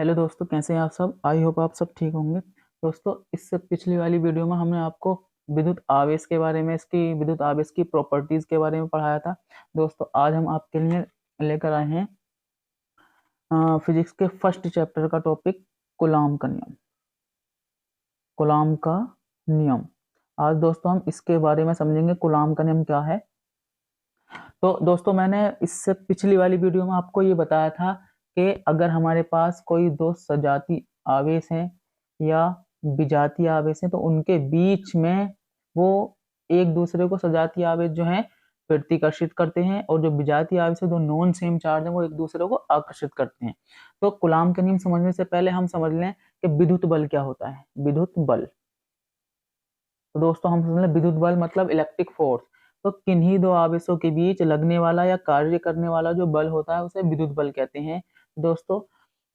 Hello दोस्तों, कैसे हैं आप सब। आई होप आप सब ठीक होंगे। दोस्तों, इससे पिछली वाली वीडियो में हमने आपको विद्युत आवेश के बारे में, इसकी विद्युत आवेश की प्रॉपर्टीज के बारे में पढ़ाया था। दोस्तों, आज हम आपके लिए लेकर आए हैं फिजिक्स के फर्स्ट चैप्टर का टॉपिक, कूलाम का नियम। कूलाम का नियम। आज दोस्तों हम इसके बारे में समझेंगे, कूलाम का नियम क्या है। तो दोस्तों, मैंने इससे पिछली वाली वीडियो में आपको ये बताया था कि अगर हमारे पास कोई दो सजाती आवेश हैं या विजातीय आवेश हैं, तो उनके बीच में वो एक दूसरे को सजातीय आवेश जो है प्रतिकर्षित करते हैं, और जो विजातीय आवेश है, जो नॉन सेम चार्ज है, वो एक दूसरे को आकर्षित करते हैं। तो कूलाम का नियम समझने से पहले हम समझ लें कि विद्युत बल क्या होता है। विद्युत बल, तो दोस्तों हम समझ लें विद्युत बल मतलब इलेक्ट्रिक फोर्स। तो किन्हीं दो आवेशों के बीच लगने वाला या कार्य करने वाला जो बल होता है उसे विद्युत बल कहते हैं। दोस्तों,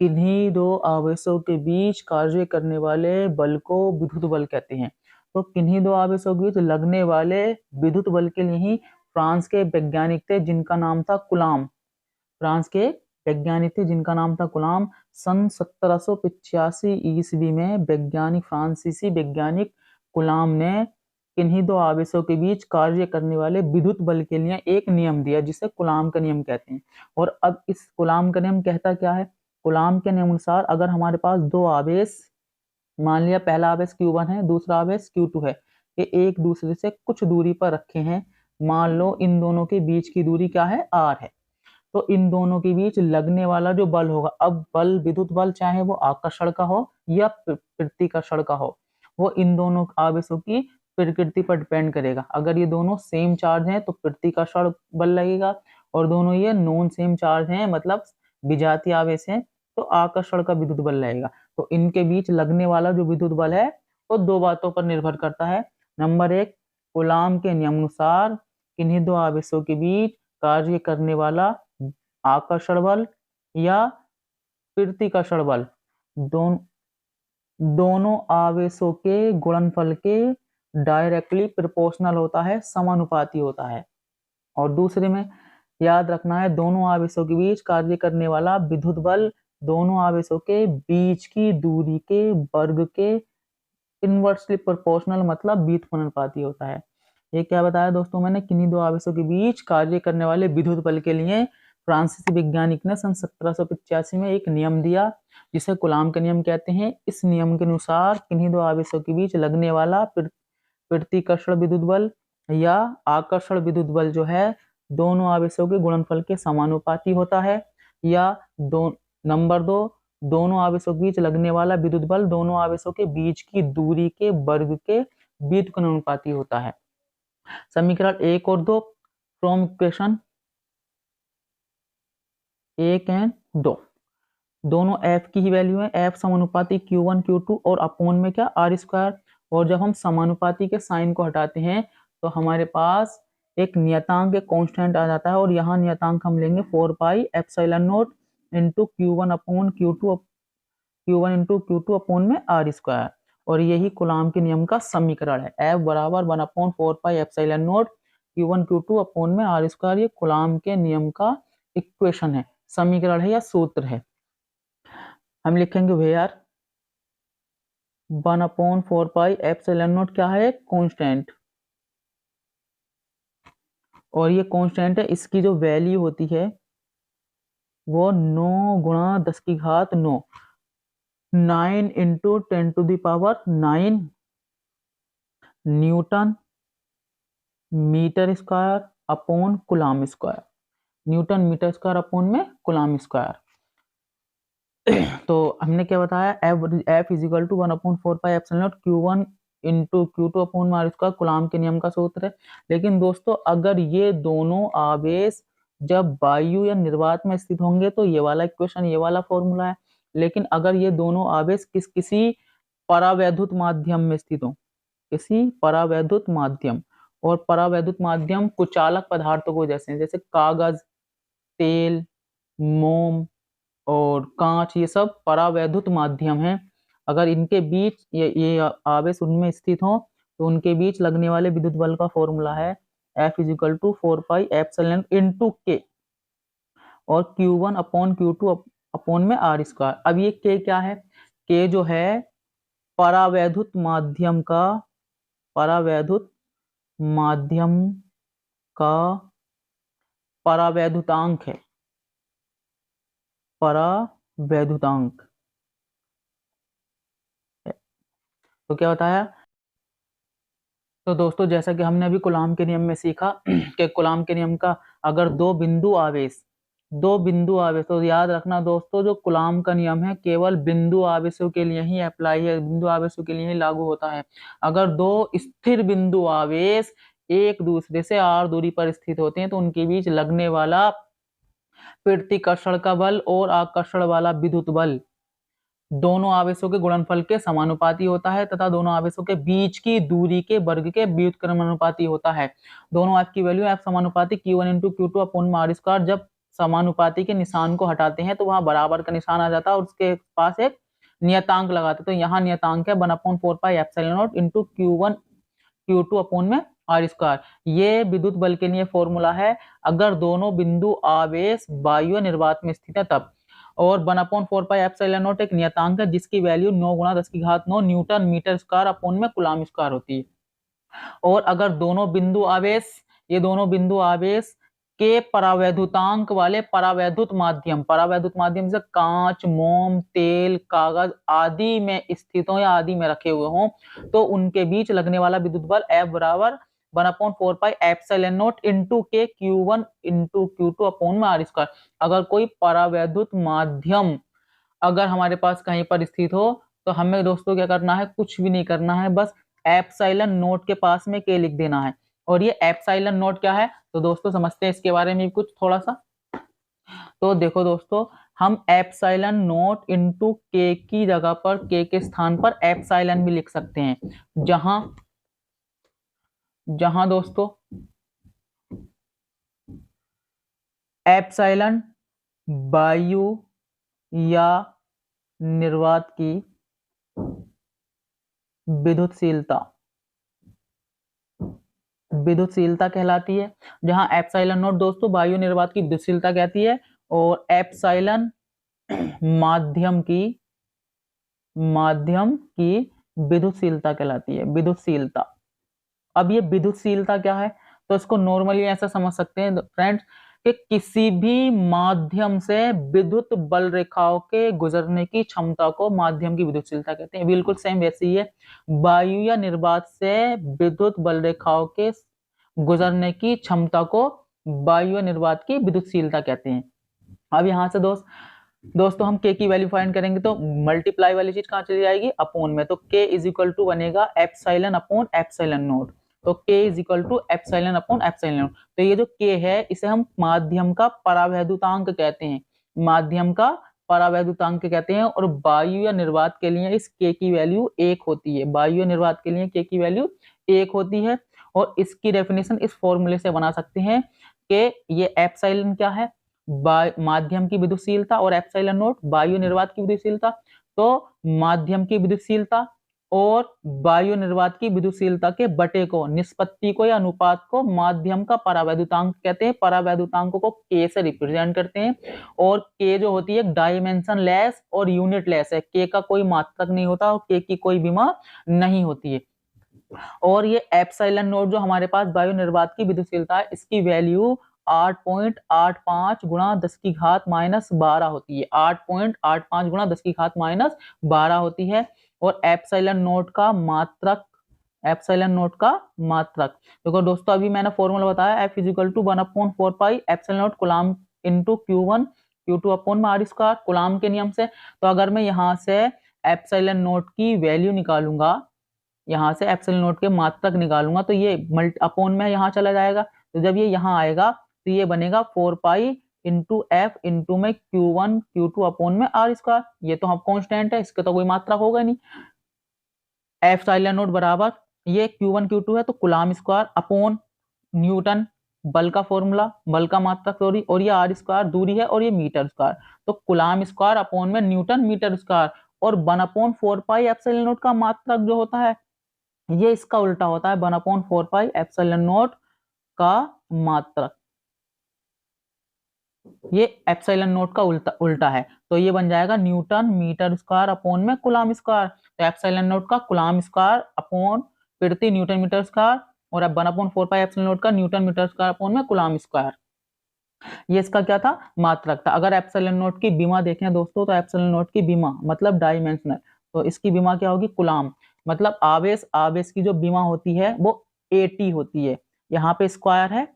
किन्हीं दो आवेशों के बीच कार्य करने वाले बल को विद्युत बल कहते हैं। तो किन्हीं दो आवेशों के बीच लगने वाले विद्युत बल के लिए ही फ्रांस के वैज्ञानिक थे जिनका नाम था कूलाम। फ्रांस के वैज्ञानिक थे जिनका नाम था कूलाम। सन 1785 ईस्वी में फ्रांसीसी वैज्ञानिक कूलाम ने किन्हीं दो आवेशों के बीच कार्य करने वाले विद्युत बल के लिए एक नियम दिया, जिसे कूलाम का नियम कहते हैं। और अब इस कूलाम का नियम कहता क्या है। कूलाम के नियम अनुसार अगर हमारे पास दो आवेश, मान लिया पहला आवेश Q1 है, दूसरा आवेश Q2 है, ये एक दूसरे से कुछ दूरी पर रखे हैं। मान लो इन दोनों के बीच की दूरी क्या है, R है। तो इन दोनों के बीच लगने वाला जो बल होगा, अब बल विद्युत बल चाहे वो आकर्षण का हो या प्रतिकर्षण का हो, वो इन दोनों आवेशों की प्रकृति पर डिपेंड करेगा। अगर ये दोनों सेम चार्ज हैं तो प्रतिकर्षण बल लगेगा, और दोनों ये नॉन सेम चार्ज हैं मतलब विजातीय आवेश हैं तो आकर्षण का विद्युत बल लगेगा। तो इनके बीच लगने वाला जो विद्युत बल है वो दो बातों पर निर्भर करता है। नंबर एक, कूलाम के नियमानुसार किन्हीं दो आवेशों के बीच कार्य करने वाला आकर्षण बल या प्रतिकर्षण बल दोनों आवेशों के गुणनफल के डायरेक्टली प्रोपोर्शनल होता है, समानुपाती होता है। और दूसरे में याद रखना है, दोनों आवेशों के बीच कार्य करने वाला विद्युत बल दोनों आवेशों के बीच की दूरी के वर्ग के इनवर्सली प्रोपोर्शनल मतलब व्युत्पन्नपाती होता है। ये क्या बताया दोस्तों मैंने, किन्हीं दो आवेशों के बीच कार्य करने वाले विद्युत बल के लिए फ्रांसीसी वैज्ञानिक ने सन 1785 में एक नियम दिया, जिसे कूलाम का नियम कहते हैं। इस नियम के अनुसार किन्हीं दो आवेशों के बीच लगने वाला प्रतिकर्षण विद्युत बल या आकर्षण विद्युत बल जो है दोनों आवेशों के गुणनफल के समानुपाती होता है। या नंबर दो, दोनों आवेशों के बीच लगने वाला विद्युत बल दोनों आवेशों के बीच की दूरी के वर्ग के व्युत्पन्नानुपाती होता है। समीकरण 1 और 2 फ्रॉम इक्वेशन 1 एंड 2, दोनों f की ही वैल्यू है। f समानुपाती Q1 Q2 और अपोन में क्या R स्क्वायर। और जब हम समानुपाती के साइन को हटाते हैं तो हमारे पास एक नियतांक, एक कांस्टेंट आ जाता है, और यहाँ नियतांक हम लेंगे 4 pi epsilon not into Q1 upon Q2 upon में R स्क्वायर। और यही कूलाम के नियम का समीकरण है। F बराबर 1/4 pi epsilon naught Q1 Q2 upon में R स्क्वायर। ये कूलाम के नियम का इक्वेशन है, समीकरण है या सूत्र है। हम लिखेंगे वेयर 1/4 पाई एप्सिलॉन नॉट क्या है, कांस्टेंट, और ये कांस्टेंट है, इसकी जो वैल्यू होती है वो 9 गुणा 10 की घात 9, 9 into 10 to the power 9 newton metre square upon coulomb square. Newton metre square upon में कूलाम स्क्वायर। तो हमने क्या बताया, F is equal to 1/4 pi epsilon naught Q1 into Q2 upon में R स्क्वायर, कूलाम के नियम का सूत्र है। लेकिन दोस्तों, अगर ये दोनों आवेश जब वायु या निर्वात में स्थित होंगे तो ये वाला इक्वेशन, ये वाला फॉर्मूला है। लेकिन अगर ये दोनों आवेश किसी परावैद्युत माध्यम में स्थित हो, किसी परावैद्युत माध्यम, और परावैद्युत माध्यम कुचालक पदार्थों को जैसे कागज, तेल, मोम और कांच, ये सब परावैद्युत माध्यम है। अगर इनके बीच ये आवेश उनमें स्थित हो तो उनके बीच लगने वाले विद्युत बल का फॉर्मूला है F is equal to 4 pi epsilon into K, और Q1 अपॉन अपोन में आर स्क्वायर। अब ये के क्या है, के जो है परावैद्युत माध्यम का, परावैद्युत माध्यम का परावैद्युतांक है, परावैद्युतांक। तो क्या बताया, तो दोस्तों जैसा कि हमने अभी कूलाम के नियम में सीखा कि कूलाम के नियम का अगर दो बिंदु आवेश, तो याद रखना दोस्तों, जो कूलाम का नियम है केवल बिंदु आवेशों के लिए ही अप्लाई है, बिंदु आवेशों के लिए ही लागू होता है। अगर दो स्थिर बिंदु आवेश एक दूसरे से r दूरी पर स्थित होते हैं तो उनके बीच लगने वाला प्रतिकर्षण का बल और आकर्षण वाला विद्युत बल दोनों आवेशों के गुणनफल के समानुपाती होता है तथा दोनों आवेशों के बीच की दूरी के वर्ग के व्युत्क्रमानुपाती होता है। दोनों f की वैल्यू f समानुपाती q1 इंटू Q2 अपॉन में r स्क्वायर। जब समानुपाती के निशान को हटाते हैं तो वहां बराबर का निशान आ जाता है और उसके पास एक नियतांक लगाते हैं, तो यहाँ नियतांक है 1/4πε0 इंटू Q1 Q2 अपॉन में r स्क्वायर। ये विद्युत बल के लिए फॉर्मूला है अगर दोनों बिंदु आवेश वायु निर्वात में स्थित है तब। और 1/4πε0 एक नियतांक है जिसकी value 9×10⁹ newton metre square upon में कूलाम स्क्वायर होती है। और अगर दोनों बिंदु आवेश, ये दोनों बिंदु आवेश के परावैद्युतांक वाले परावैद्युत माध्यम से कांच, मोम, तेल, कागज आदि में स्थित हो या आदि में रखे हुए हों तो उनके बीच लगने वाला विद्युत बल F बराबर 1/4πε0 इंटू के Q1 इंटू Q2 अपॉन में आर स्क्वायर। अगर कोई परावैद्युत माध्यम अगर हमारे पास कहीं पर स्थित हो तो हमें दोस्तों क्या करना है, कुछ भी नहीं करना है, बस एप्सिलॉन नोट के पास में के लिख देना है। और ये एप्सिलॉन नोट क्या है तो दोस्तों समझते हैं इसके बारे में कुछ थोड़ा सा। तो देखो दोस्तों, हम एप्सिलॉन नोट इंटू के की जगह पर, के स्थान पर एप्सिलॉन भी लिख सकते हैं, जहां दोस्तों एप्सिलॉन वायु या निर्वात की विद्युतशीलता कहलाती है, जहां एप्सिलॉन नोट दोस्तों वायु निर्वात की विद्युतशीलता कहती है और एप्सिलॉन माध्यम की विद्युतशीलता कहलाती है, विद्युतशीलता। अब ये विद्युतशीलता क्या है तो इसको नॉर्मली ऐसा समझ सकते हैं फ्रेंड्स कि किसी भी माध्यम से विद्युत बल रेखाओं के गुजरने की क्षमता को माध्यम की विद्युतशीलता कहते हैं। बिल्कुल सेम वैसे ही है, वायु या निर्वात से विद्युत बल रेखाओं के गुजरने की क्षमता को वायु या निर्वात की विद्युतशीलता कहते हैं। अब यहाँ से दोस्तों हम के की वैल्यू फाइंड करेंगे तो मल्टीप्लाई वाली चीज कहाँ चली जाएगी, अपोन में, तो के इज इक्वल टू बनेगा एप्सिलॉन अपॉन एप्सिलॉन नोट। तो K is equal to epsilon upon epsilon naught. तो ये जो के है इसे हम माध्यम का परावैद्युतांक कहते हैं, माध्यम का परावैद्युतांक कहते हैं। और वायु या निर्वात के लिए इस के की वैल्यू 1 होती है, वायु या निर्वात के लिए के की वैल्यू 1 होती है। और इसकी डेफिनेशन इस फॉर्मूले से बना सकते हैं कि ये एप्सिलॉन क्या है, माध्यम की विद्युतशीलता, और एप्सिलॉन नोट वायु निर्वात की विद्युतशीलता। तो माध्यम की विद्युतशीलता और वायु निर्वात की विद्युतशीलता के बटे को, निष्पत्ति को या अनुपात को माध्यम का परावैद्युतांक कहते हैं। परावैद्युतांक को के से रिप्रेजेंट करते हैं और के जो होती है डायमेंशन लेस और यूनिट लेस है, के का कोई मात्रक नहीं होता और के की कोई विमा नहीं होती है। और ये एप्सिलॉन नोट जो हमारे पास वायु निर्वात की विद्युतशीलता है इसकी वैल्यू 8.85 गुणा 10⁻⁻12 होती है, 8.85 गुणा 10⁻⁻12 होती है। और एप्सिलॉन नोट का मात्रक, देखो दोस्तों अभी मैंने फॉर्मूला बताया F is equal to 1/4π epsilon naught Coulomb into Q1 Q2 upon में आर स्क्वायर, कूलाम के नियम से। तो अगर मैं यहाँ से एप्सिलॉन नोट की वैल्यू निकालूंगा, यहाँ से एप्सिलॉन नोट के मात्रक निकालूंगा तो ये अपॉन में यहाँ चला जाएगा, तो जब ये यहाँ आएगा तो ये बनेगा 4π इंटू एफ इंटू में Q1 Q2 अपॉन में आर स्क्वायर। ये तो हम कांस्टेंट है, इसके तो कोई मात्रा होगा नहीं। एप्सिलॉन नोट बराबर ये Q1 Q2 है तो कूलाम स्क्वायर अपॉन न्यूटन बल का फॉर्मूला, बल का मात्रक सॉरी, और ये आर स्क्वायर दूरी है और ये मीटर स्क्वायर, तो कूलाम स्क्वायर अपॉन में न्यूटन मीटर स्क्वायर। और 1/4π एप्सिलॉन नोट का मात्रक जो होता है ये इसका उल्टा होता है, 1/4π एप्सिलॉन नोट का मात्रक। ये एप्सिलॉन नॉट का उल्टा है, तो ये बन जाएगा न्यूटन मीटर स्क्वायर अपॉन में कूलम स्क्वायर। तो एप्सिलॉन नॉट का कूलम स्क्वायर अपॉन प्रति न्यूटन मीटर स्क्वायर, और अब 1/4 पाई एप्सिलॉन नॉट का न्यूटन मीटर स्क्वायर अपॉन में कूलम स्क्वायर। ये इसका क्या था, मात्रक था। अगर एप्सिलॉन नॉट की बीमा देखें दोस्तों, तो एप्सिलॉन नॉट की बीमा मतलब डायमेंशनल, तो इसकी बीमा क्या होगी, कूलम। मतलब आवेश, आवेश की जो बीमा होती है वो AT होती है। यहाँ पे स्क्वायर है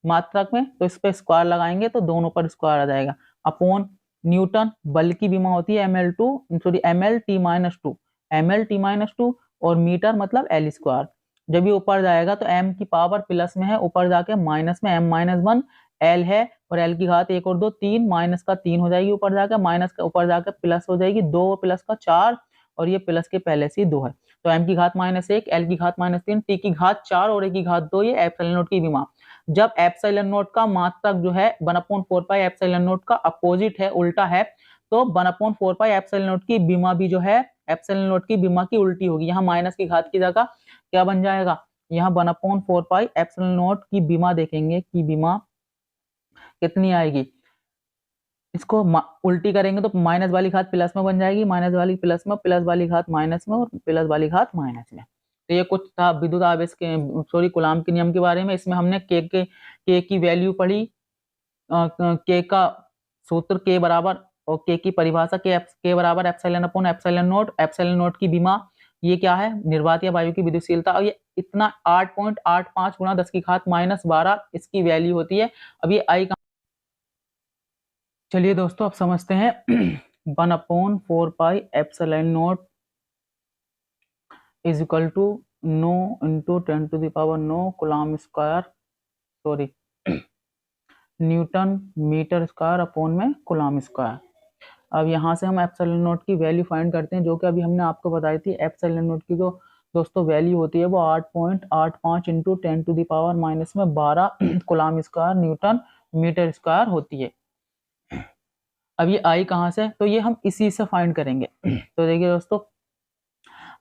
मात्रक में, तो इस पे स्क्वायर लगाएंगे तो दोनों पर स्क्वायर आ जाएगा, अपॉन न्यूटन। बल की बीमा होती है MLT-2, MLT-2, और मीटर मतलब L स्क्वायर। जब ये ऊपर जाएगा तो m की पावर प्लस में है, ऊपर जाके माइनस में m-1 L है, और L की घात 1 और 2 3, माइनस का 3 हो जाएगी ऊपर जाकर, माइनस का ऊपर जाकर प्लस हो जाएगी 2, प्लस का 4, और ये प्लस के पहले से ही 2 है, तो m की घात -1, L की घात -3, T की घात 4 और A की घात 2, ये एप्सिलॉन नॉट की बीमा। जब एप्सिलॉन नॉट का मात्रक जो है 1/4 पाई एप्सिलॉन नॉट का अपोजिट है, उल्टा है, तो 1/4 पाई एप्सिलॉन नॉट की बीमा भी जो है एप्सिलॉन नॉट की बीमा की उल्टी होगी। यहाँ माइनस की घात की जगह क्या बन जाएगा, यहाँ 1/4 पाई एप्सिलॉन नॉट की बीमा देखेंगे कि बीमा कितनी आएगी। इसको उल्टी करेंगे तो माइनस वाली घात प्लस में बन जाएगी, माइनस वाली प्लस में, प्लस वाली घात माइनस में, और प्लस वाली घात माइनस में। तो ये कुछ था विद्युत आवेश के, सॉरी, कूलॉम के नियम के बारे में। इसमें हमने के की वैल्यू पढ़ी, के का सूत्र के बराबर, और के की परिभाषा के बराबर epsilon upon epsilon not, epsilon naught की बीमा ये क्या है, निर्वात या वायु की विद्युतशीलता, और ये इतना 8.85 गुणा 10 की घात -12 इसकी वैल्यू होती है। अब ये आई, चलिए दोस्तों अब समझते हैं 1/4 pi epsilon naught is equal to 9 into 10⁻9 coulomb square, sorry, newton metre square upon में कूलम स्क्वायर। अब यहाँ से हम एप्सिलॉन नॉट की वैल्यू फाइंड करते हैं, जो कि अभी हमने आपको बताई थी। एप्सिलॉन नॉट की जो दोस्तों वैल्यू होती है वो 8.85 into 10⁻12 coulomb square newton metre square होती है। अब ये आई कहाँ से, तो ये हम इसी से फाइंड करेंगे। तो देखिए दोस्तों,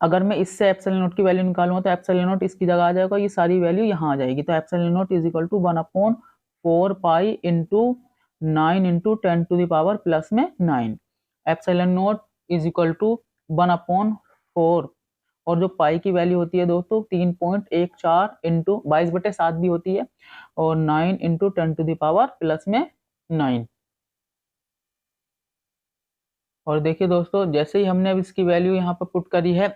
अगर मैं इससे एप्सिलॉन नॉट की वैल्यू निकालूंगा तो एप्सिलॉन नॉट इसकी जगह आ जाएगा, ये सारी वैल्यू यहाँ आ जाएगी। तो epsilon naught is equal to 1/4 pi into 9 into 10⁻9। Epsilon naught is equal to 1/4, और जो पाई की वैल्यू होती है दोस्तों 3.14 इंटू 22/7 भी होती है, और 9 इंटू 10⁻9। और देखिए दोस्तों, जैसे ही हमने अब इसकी वैल्यू यहाँ पर पुट करी है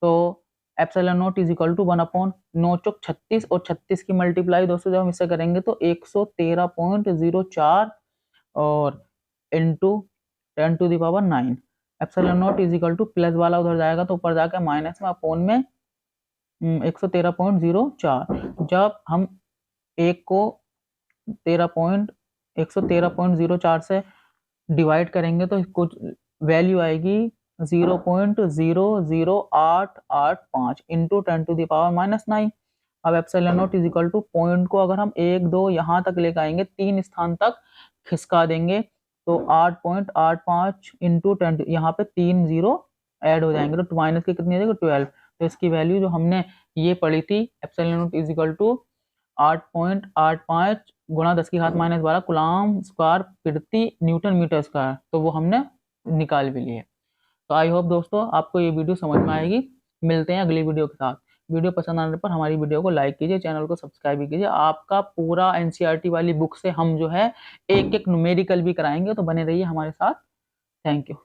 तो epsilon naught is equal to 1/9 चौक 36, और 36 की मल्टीप्लाई दोस्तों जब हम इससे करेंगे तो 113.04, और into 10⁻9। Epsilon naught is equal two plus वाला उधर जाएगा तो ऊपर जाकर माइनस में, अपोन में 113.04। जब हम एक को 113.04 से डिवाइड करेंगे तो कुछ वैल्यू आएगी 0.00885 इंटू 10⁻9। अब epsilon naught is equal two point को अगर हम 1 2 यहाँ तक लेकर आएंगे, 3 स्थान तक खिसका देंगे, तो 8.85 इंटू 10, यहाँ पे 3 0 ऐड हो जाएंगे, तो माइनस के कितनी आ जाएगी, 12। तो इसकी वैल्यू जो हमने ये पढ़ी थी, epsilon naught is equal to 8.85 गुणा 10 की घात -12 कूलम स्क्वायर प्रति न्यूटन मीटर स्क्वायर, तो वो हमने निकाल भी लिए। तो आई होप दोस्तों आपको ये वीडियो समझ में आएगी। मिलते हैं अगली वीडियो के साथ। वीडियो पसंद आने पर हमारी वीडियो को लाइक कीजिए, चैनल को सब्सक्राइब भी कीजिए। आपका पूरा NCERT वाली बुक से हम जो है एक एक न्यूमेरिकल भी कराएंगे, तो बने रहिए हमारे साथ। Thank you.